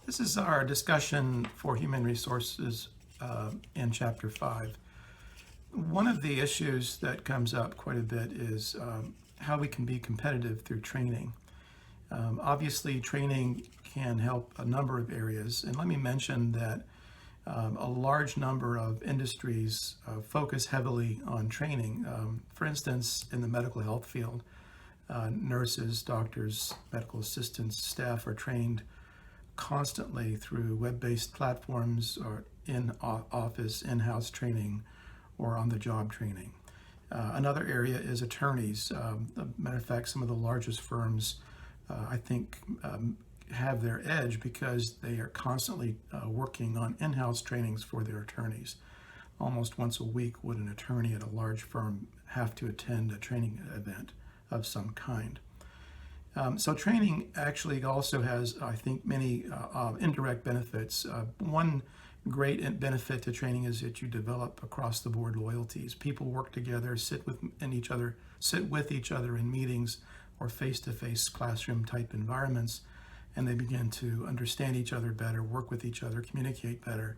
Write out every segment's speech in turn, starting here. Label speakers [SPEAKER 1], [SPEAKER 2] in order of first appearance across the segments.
[SPEAKER 1] This is our discussion for human resources in Chapter 5. One of the issues that comes up quite a bit is how we can be competitive through training. Obviously, training can help a number of areas, and let me mention that a large number of industries focus heavily on training. For instance, in the medical health field, nurses, doctors, medical assistants, staff are trained constantly through web-based platforms or in office, in-house training, or on-the-job training. Another area is attorneys. Matter of fact, some of the largest firms, I think, have their edge because they are constantly working on in-house trainings for their attorneys. Almost once a week would an attorney at a large firm have to attend a training event of some kind. So training actually also has, I think, many indirect benefits. One great benefit to training is that you develop across-the-board loyalties. People work together, sit with each other in meetings or face-to-face classroom-type environments, and they begin to understand each other better, work with each other, communicate better.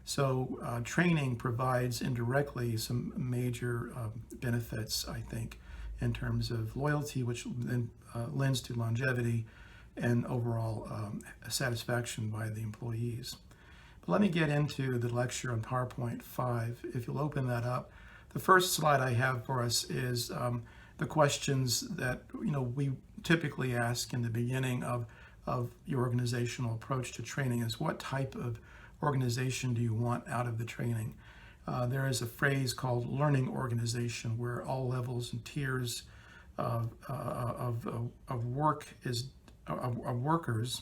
[SPEAKER 1] So training provides indirectly some major benefits, I think, in terms of loyalty, which then lends to longevity and overall satisfaction by the employees. But let me get into the lecture on PowerPoint 5. If you'll open that up, the first slide I have for us is the questions that we typically ask in the beginning of your organizational approach to training is what type of organization do you want out of the training? There is a phrase called learning organization where all levels and tiers of workers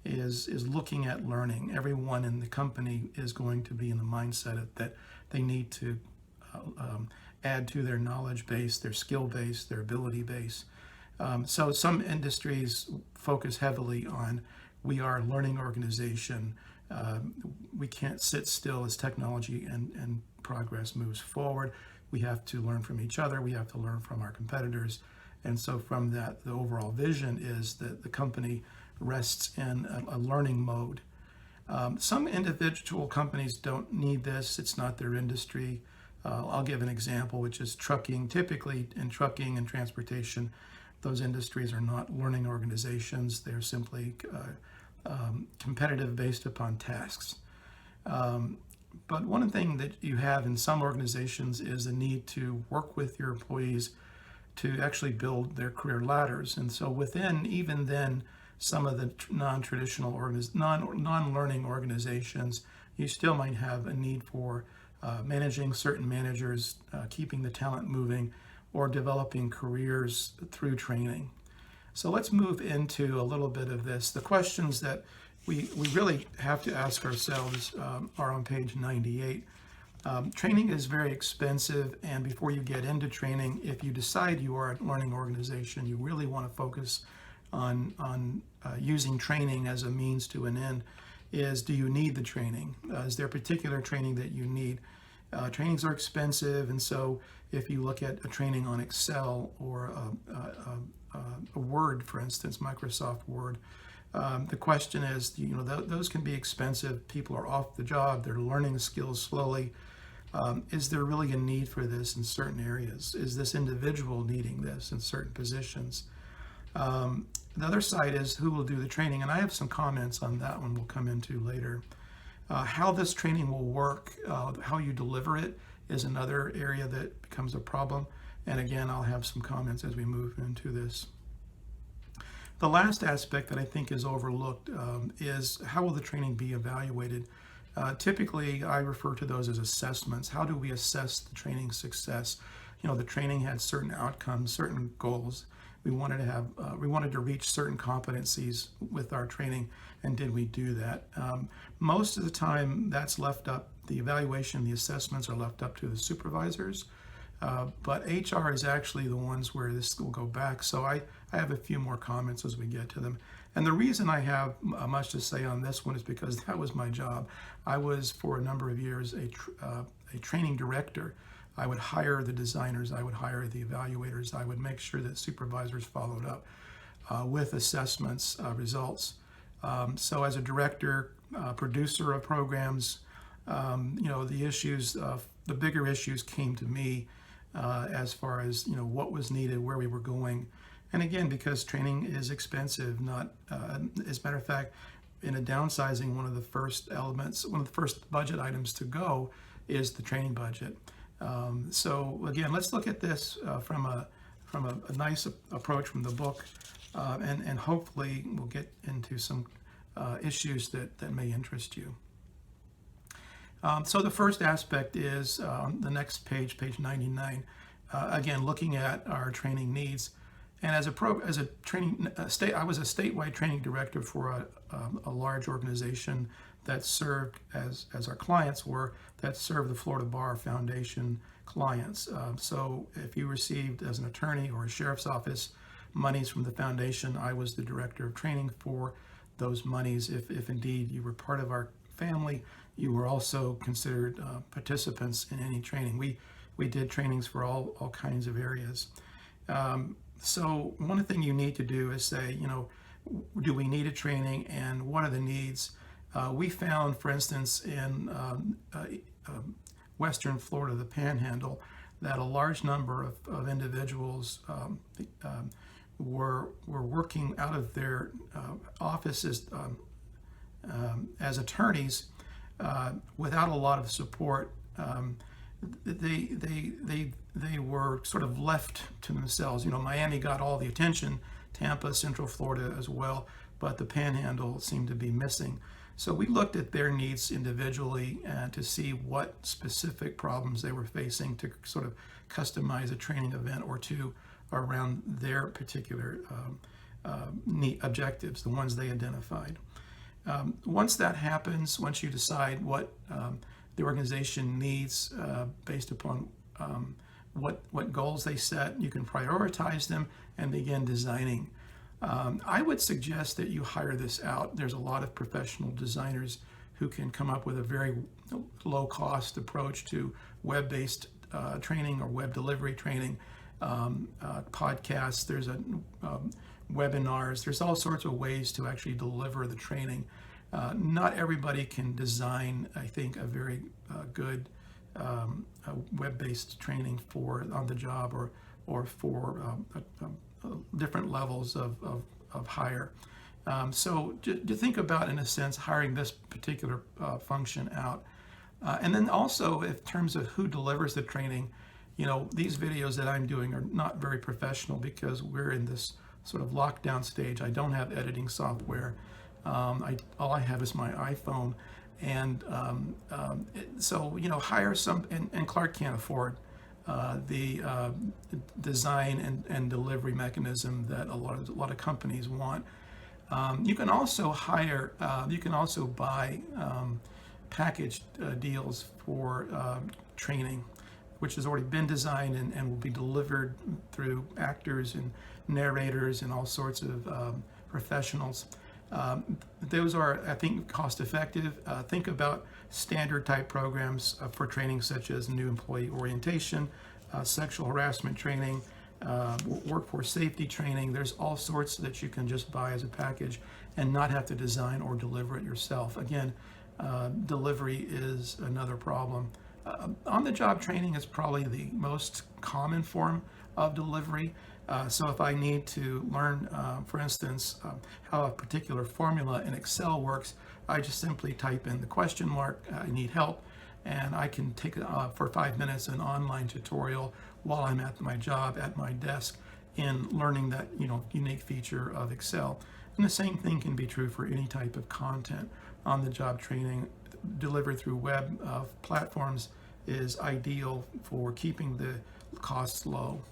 [SPEAKER 1] is looking at learning. Everyone in the company is going to be in the mindset that they need to add to their knowledge base, their skill base, their ability base. So some industries focus heavily on we are a learning organization. We can't sit still as technology and progress moves forward. We have to learn from each other. We have to learn from our competitors. And so from that, the overall vision is that the company rests in a learning mode. Some individual companies don't need this. It's not their industry. I'll give an example, which is trucking. Typically in trucking and transportation, those industries are not learning organizations. They're simply competitive based upon tasks. But one thing that you have in some organizations is the need to work with your employees to actually build their career ladders. And so even then, some of the non-traditional non-learning organizations, you still might have a need for managing certain managers, keeping the talent moving, or developing careers through training. So let's move into a little bit of this. The questions that we really have to ask ourselves are on page 98. Training is very expensive, and before you get into training, if you decide you are a learning organization, you really want to focus on using training as a means to an end. Do you need the training? Is there particular training that you need? Trainings are expensive, and so if you look at a training on Excel or a Word, for instance, Microsoft Word, the question is, those can be expensive. People are off the job. They're learning the skills slowly. Is there really a need for this in certain areas? Is this individual needing this in certain positions? The other side is who will do the training, and I have some comments on that one we'll come into later. How this training will work, how you deliver it is another area that becomes a problem. And again, I'll have some comments as we move into this. The last aspect that I think is overlooked is how will the training be evaluated? Typically, I refer to those as assessments. How do we assess the training success? The training had certain outcomes, certain goals. We wanted to reach certain competencies with our training, and did we do that? Most of the time, that's left up. The evaluation, the assessments are left up to the supervisors. But HR is actually the ones where this will go back. So I have a few more comments as we get to them. And the reason I have much to say on this one is because that was my job. I was, for a number of years, a training director. I would hire the designers, I would hire the evaluators, I would make sure that supervisors followed up with assessments results. So as a director, producer of programs, the bigger issues came to me as far as what was needed, where we were going, and again, because training is expensive. Not as a matter of fact, in a downsizing, one of the first budget items to go is the training budget. So again, let's look at this from a nice approach from the book, and hopefully we'll get into some issues that may interest you. So the first aspect is the next page, page 99. Again, looking at our training needs, and I was a statewide training director for a large organization that served as our clients were that served the Florida Bar Foundation clients. So if you received as an attorney or a sheriff's office monies from the foundation, I was the director of training for those monies. If indeed you were part of our family, you were also considered participants in any training. We did trainings for all kinds of areas. So one thing you need to do is say, do we need a training, and what are the needs? We found, for instance, in Western Florida, the Panhandle, that a large number of individuals were working out of their offices as attorneys without a lot of support. They were sort of left to themselves. Miami got all the attention, Tampa, Central Florida as well, but the Panhandle seemed to be missing. So we looked at their needs individually to see what specific problems they were facing, to sort of customize a training event or two around their particular objectives, the ones they identified. Once that happens, once you decide what the organization needs based upon what goals they set, you can prioritize them and begin designing. I would suggest that you hire this out. There's a lot of professional designers who can come up with a very low-cost approach to web-based training or web delivery training, podcasts. There's webinars. There's all sorts of ways to actually deliver the training. Not everybody can design, I think, a very good web-based training for on the job or for different levels of hire. So to think about, in a sense, hiring this particular function out. And then also, in terms of who delivers the training, these videos that I'm doing are not very professional because we're in this sort of lockdown stage. I don't have editing software. All I have is my iPhone. And so, hire some, and Clark can't afford the design and delivery mechanism that a lot of companies want. You can also buy packaged deals for training, which has already been designed and will be delivered through actors and narrators and all sorts of professionals. Those are, I think, cost effective. Think about standard type programs for training, such as new employee orientation, sexual harassment training, workforce safety training. There's all sorts that you can just buy as a package and not have to design or deliver it yourself. Again, delivery is another problem. On-the-job training is probably the most common form of delivery. So if I need to learn, for instance, how a particular formula in Excel works, I just simply type in the question mark, I need help, and I can take for 5 minutes an online tutorial while I'm at my job, at my desk, in learning that unique feature of Excel. And the same thing can be true for any type of content. On-the-job training delivered through web platforms is ideal for keeping the costs low.